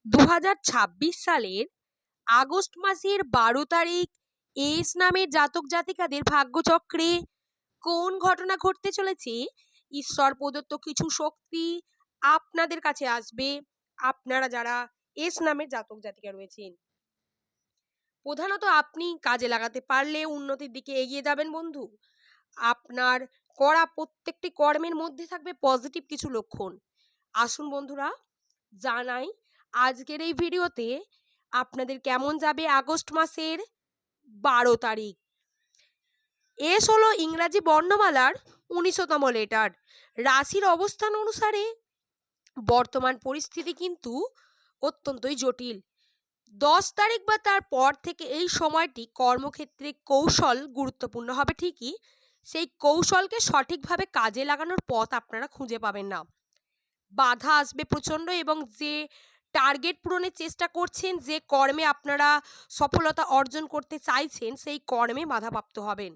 2026 সালের আগস্ট মাসের 12 তারিখ এস নামের জাতক জাতিকাদের ভাগ্যচক্রে কোন ঘটনা ঘটতে চলেছে? ঈশ্বর প্রদত্ত কিছু শক্তি আপনাদের কাছে আসবে। আপনারা যারা এস নামের জাতক জাতিকা রয়েছেন, প্রধানত আপনি কাজে লাগাতে পারলে উন্নতির দিকে এগিয়ে যাবেন বন্ধু। আপনার করা প্রত্যেকটি কর্মের মধ্যে থাকবে পজিটিভ কিছু লক্ষণ। আসুন বন্ধুরা, জানাই আজকের এই ভিডিওতে আপনাদের কেমন যাবে আগস্ট মাসের 12 তারিখ। এস হলো ইংরাজি বর্ণমালার 19তম লেটার। রাশির অবস্থান অনুসারে বর্তমান পরিস্থিতি কিন্তু অত্যন্তই জটিল। 10 তারিখ বা তার পর থেকে এই সময়টি কর্মক্ষেত্রে কৌশল গুরুত্বপূর্ণ হবে ঠিকই, সেই কৌশলকে সঠিকভাবে কাজে লাগানোর পথ আপনারা খুঁজে পাবেন না। বাধা আসবে প্রচণ্ড, এবং যে টার্গেট পূরণের চেষ্টা করছেন, যে কর্মে আপনারা সফলতা অর্জন করতে চাইছেন, সেই কর্মে বাধাপ্রাপ্ত হবেন।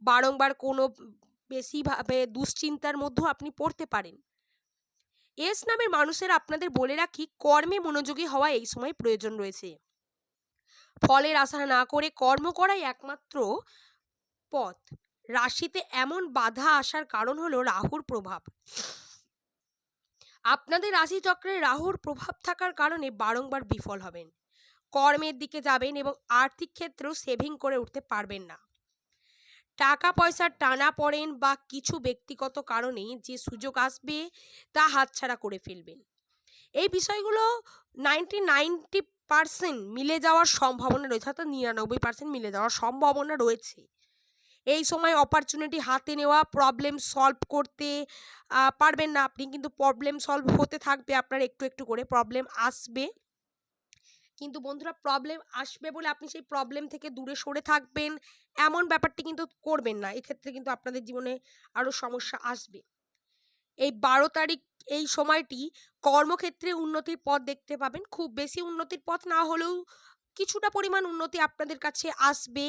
বারংবার কোনো বেশিভাবে দুশ্চিন্তার মধ্যেও আপনি পড়তে পারেন। এস নামের মানুষের আপনাদের বলে রাখি, কর্মে মনোযোগী হওয়া এই সময় প্রয়োজন রয়েছে। ফলের আশা না করে কর্ম করাই একমাত্র পথ। রাশিতে এমন বাধা আসার কারণ হলো রাহুর প্রভাব। আপনাদের রাশিচক্রে রাহুর প্রভাব থাকার কারণে বারংবার বিফল হবেন, কর্মের দিকে যাবেন এবং আর্থিক ক্ষেত্রেও সেভিং করে উঠতে পারবেন না। টাকা পয়সার টানা পড়েন বা কিছু ব্যক্তিগত কারণে যে সুযোগ আসবে তা হাতছাড়া করে ফেলবেন। এই বিষয়গুলো 90% মিলে যাওয়ার সম্ভাবনা রয়েছে, অর্থাৎ 99% মিলে যাওয়ার সম্ভাবনা রয়েছে। এই সময় অপরচুনিটি হাতে নেওয়া, প্রবলেম সলভ করতে পারবেন না আপনি, কিন্তু প্রবলেম সলভ হতে থাকবে আপনার, একটু একটু করে প্রবলেম আসবে। কিন্তু বন্ধুরা, প্রবলেম আসবে বলে আপনি সেই প্রবলেম থেকে দূরে সরে থাকবেন এমন ব্যাপারটি কিন্তু করবেন না। এক্ষেত্রে কিন্তু আপনাদের জীবনে আরও সমস্যা আসবে। এই 12 তারিখ এই সময়টি কর্মক্ষেত্রে উন্নতির পথ দেখতে পাবেন। খুব বেশি উন্নতির পথ না হলেও কিছুটা পরিমাণ উন্নতি আপনাদের কাছে আসবে,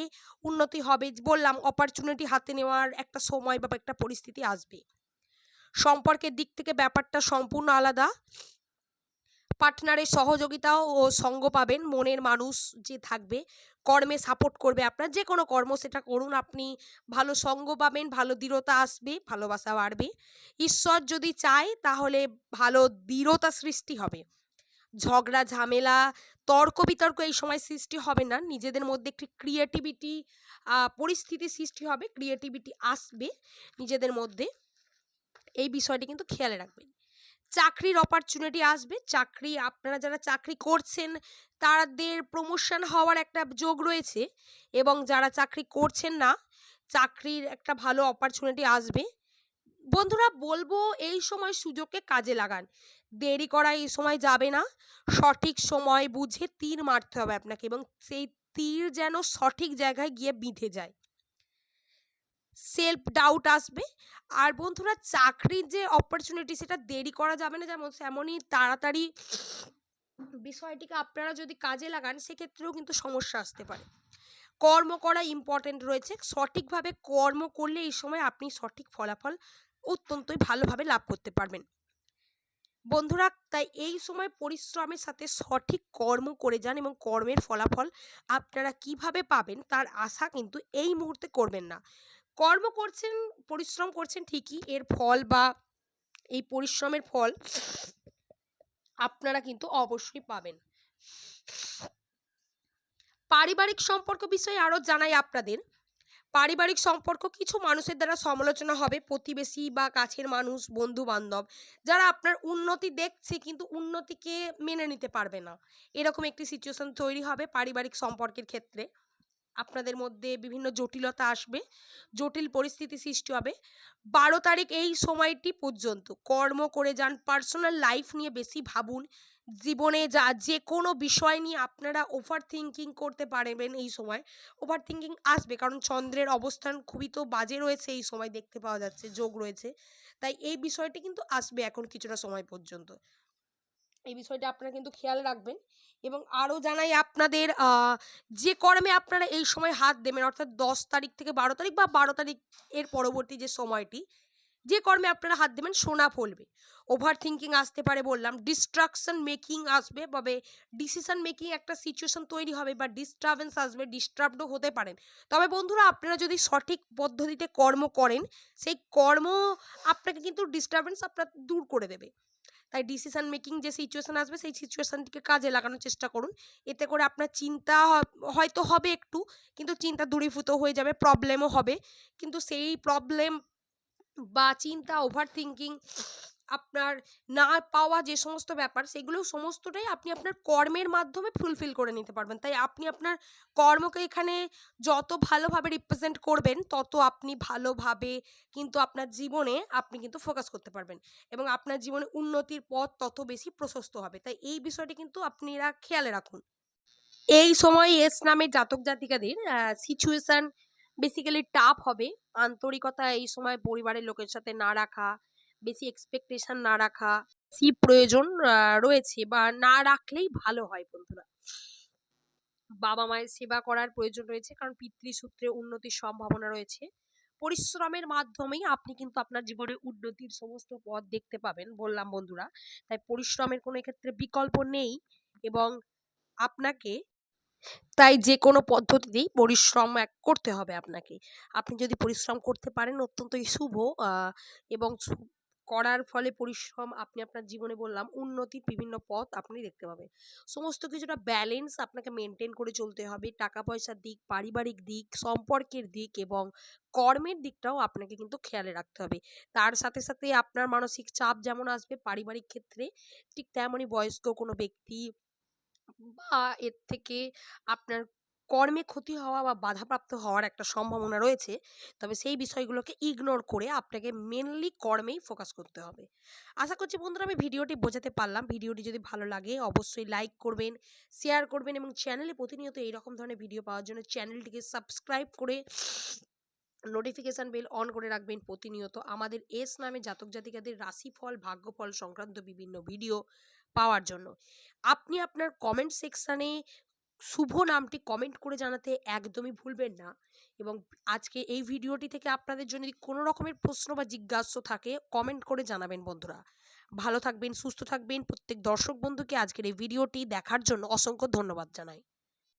উন্নতি হবে। বললাম, অপরচুনিটি হাতে নেওয়ার একটা সময় বা একটা পরিস্থিতি আসবে। সম্পর্কের দিক থেকে ব্যাপারটা সম্পূর্ণ আলাদা। পার্টনারের সহযোগিতা ও সঙ্গ পাবেন। মনের মানুষ যে থাকবে, কর্মে সাপোর্ট করবে, আপনার যে কোনো কর্ম সেটা করুন, আপনি ভালো সঙ্গ পাবেন, ভালো দৃঢ়তা আসবে, ভালোবাসা বাড়বে। ঈশ্বর যদি চায় তাহলে ভালো দৃঢ়তা সৃষ্টি হবে। ঝগড়া ঝামেলা তর্ক বিতর্ক এই সময় সৃষ্টি হবে না। নিজেদের মধ্যে একটি ক্রিয়েটিভিটি পরিস্থিতি সৃষ্টি হবে, ক্রিয়েটিভিটি আসবে নিজেদের মধ্যে। এই বিষয়টি কিন্তু খেয়াল রাখবেন। চাকরির অপরচুনিটি আসবে। চাকরি, আপনারা যারা চাকরি করছেন তাদের প্রমোশন হওয়ার একটা যোগ রয়েছে, এবং যারা চাকরি করছেন না, চাকরির একটা ভালো অপরচুনিটি আসবে। বন্ধুরা, বলবো এই সময় সুযোগকে কাজে লাগান। দেরি করা এই সময় যাবে না। সঠিক সময় বুঝে তীর মারতে হবে আপনাকে, এবং সেই তীর যেন সঠিক জায়গায় গিয়ে বিঁধে যায়। সেলফ ডাউট আসবে। আর বন্ধুরা, চাকরির যে অপরচুনিটি সেটা দেরি করা যাবে না, যেমন তেমনই তাড়াতাড়ি বিষয়টিকে আপনারা যদি কাজে লাগান সেক্ষেত্রেও কিন্তু সমস্যা আসতে পারে। কর্ম করা ইম্পর্টেন্ট রয়েছে। সঠিকভাবে কর্ম করলে এই সময় আপনি সঠিক ফলাফল অত্যন্তই ভালোভাবে লাভ করতে পারবেন বন্ধুরা। তাই এই সময় পরিশ্রমের সাথে সঠিক কর্ম করে যান, এবং কর্মের ফলাফল আপনারা কিভাবে পাবেন তার আশা কিন্তু এই মুহূর্তে করবেন না। কর্ম করছেন, পরিশ্রম করছেন ঠিকই, এর ফল বা এই পরিশ্রমের ফল আপনারা কিন্তু অবশ্যই পাবেন। পারিবারিক সম্পর্ক বিষয়ে আরও জানাই আপনাদের। পারিবারিক সম্পর্ক কিছু মানুষের দ্বারা সমালোচনা হবে, প্রতিবেশী বা কাছের মানুষ, বন্ধু বান্ধব, যারা আপনার উন্নতি দেখছে কিন্তু উন্নতিকে মেনে নিতে পারবে না, এরকম একটি সিচুয়েশন তৈরি হবে পারিবারিক সম্পর্কের ক্ষেত্রে। আপনাদের মধ্যে বিভিন্ন জটিলতা আসবে, জটিল পরিস্থিতি সৃষ্টি হবে। 12 তারিখ এই সময়টি পর্যন্ত কর্ম করে যান। পার্সোনাল লাইফ নিয়ে বেশি ভাবুন। জীবনে যে কোনো বিষয় নিয়ে আপনারা ওভার থিঙ্কিং করতে পারবেন। এই সময় ওভার থিঙ্কিং আসবে, কারণ চন্দ্রের অবস্থান খুবই তো বাজে রয়েছে, এই সময় দেখতে পাওয়া যাচ্ছে যোগ রয়েছে। তাই এই বিষয়টি কিন্তু আসবে এখন কিছুটা সময় পর্যন্ত। এই বিষয়টা আপনারা কিন্তু খেয়াল রাখবেন। এবং আরও জানাই আপনাদের, যে কর্মে আপনারা এই সময় হাত দেবেন, অর্থাৎ 10 তারিখ থেকে 12 তারিখ বা 12 তারিখ এর পরবর্তী যে সময়টি, যে কর্মে আপনারা হাত দেবেন সোনা ফলবে। ওভার থিঙ্কিং আসতে পারে বললাম, ডিস্ট্রাকশন মেকিং আসবে, তবে ডিসিশন মেকিং একটা সিচুয়েশন তৈরি হবে বা ডিস্টারবেন্স আসবে, ডিস্টার্বডও হতে পারেন। তবে বন্ধুরা আপনারা যদি সঠিক পদ্ধতিতে কর্ম করেন, সেই কর্ম আপনাকে কিন্তু ডিস্টারবেন্স আপনার দূর করে দেবে। তাই ডিসিশন মেকিং যে সিচুয়েশন আসবে সেই সিচুয়েশনটিকে কাজে লাগানোর চেষ্টা করুন। এতে করে আপনার চিন্তা হয়তো হবে একটু, কিন্তু চিন্তা দূরীভূত হয়ে যাবে, প্রবলেমও হবে। কিন্তু সেই প্রবলেম বা চিন্তা, ওভার থিঙ্কিং, আপনার না পাওয়া যে সমস্ত ব্যাপার, সেগুলো সমস্তটাই আপনি আপনার কর্মের মাধ্যমে ফুলফিল করে নিতে পারবেন। তাই আপনি আপনার কর্মকে এখানে যত ভালোভাবে রিপ্রেজেন্ট করবেন, তত আপনি ভালোভাবে কিন্তু আপনার জীবনে আপনি কিন্তু ফোকাস করতে পারবেন এবং আপনার জীবনে উন্নতির পথ তত বেশি প্রশস্ত হবে। তাই এই বিষয়টি কিন্তু আপনারা খেয়ালে রাখুন। এই সময় এস নামের জাতক জাতিকাদের সিচুয়েশন বেসিক্যালি টাফ হবে। আন্তরিকতা এই সময় পরিবারের লোকের সাথে না রাখা, বেশি এক্সপেকটেশন না রাখা, বেশি প্রয়োজন রয়েছে বা না রাখলেই ভালো হয় বন্ধুরা। বাবা মায়ের সেবা করার প্রয়োজন রয়েছে, কারণ পিতৃসূত্রে উন্নতির সম্ভাবনা রয়েছে। পরিশ্রমের মাধ্যমেই আপনি কিন্তু আপনার জীবনে উন্নতির সমস্ত পথ দেখতে পাবেন বললাম বন্ধুরা। তাই পরিশ্রমের কোনো এক্ষেত্রে বিকল্প নেই এবং আপনাকে তাই যে কোনো পদ্ধতিতেই পরিশ্রম করতে হবে আপনাকে। আপনি যদি পরিশ্রম করতে পারেন অত্যন্তই শুভ, এবং করার ফলে পরিশ্রম আপনি আপনার জীবনে বললাম উন্নতির বিভিন্ন পথ আপনি দেখতে পাবেন। সমস্ত কিছুটা ব্যালেন্স আপনাকে মেনটেন করে চলতে হবে। টাকা পয়সার দিক, পারিবারিক দিক, সম্পর্কের দিক এবং কর্মের দিকটাও আপনাকে কিন্তু খেয়ালে রাখতে হবে। তার সাথে সাথে আপনার মানসিক চাপ যেমন আসবে পারিবারিক ক্ষেত্রে, ঠিক তেমনই বয়স্ক কোনো ব্যক্তি বা এর থেকে আপনার কর্মে ক্ষতি হওয়া বা বাধাপ্রাপ্ত হওয়ার একটা সম্ভাবনা রয়েছে। তবে সেই বিষয়গুলোকে ইগনোর করে আপনাকে মেনলি কর্মেই ফোকাস করতে হবে। আশা করছি বন্ধুরা আমি ভিডিওটি বোঝাতে পারলাম। ভিডিওটি যদি ভালো লাগে অবশ্যই লাইক করবেন, শেয়ার করবেন এবং চ্যানেলে প্রতিনিয়ত এইরকম ধরনের ভিডিও পাওয়ার জন্য চ্যানেলটিকে সাবস্ক্রাইব করে নোটিফিকেশন বেল অন করে রাখবেন। প্রতিনিয়ত আমাদের এস নামে জাতক জাতিকাদের রাশিফল, ভাগ্যফল সংক্রান্ত বিভিন্ন ভিডিও পাওয়ার জন্য আপনি আপনার কমেন্ট সেকশানে শুভ নামটি কমেন্ট করে জানাতে একদমই ভুলবেন না। এবং আজকে এই ভিডিওটি থেকে আপনাদের জন্য যদি কোনো রকমের প্রশ্ন বা জিজ্ঞাসা থাকে কমেন্ট করে জানাবেন বন্ধুরা। ভালো থাকবেন, সুস্থ থাকবেন। প্রত্যেক দর্শক বন্ধুকে আজকের এই ভিডিওটি দেখার জন্য অসংখ্য ধন্যবাদ জানাই।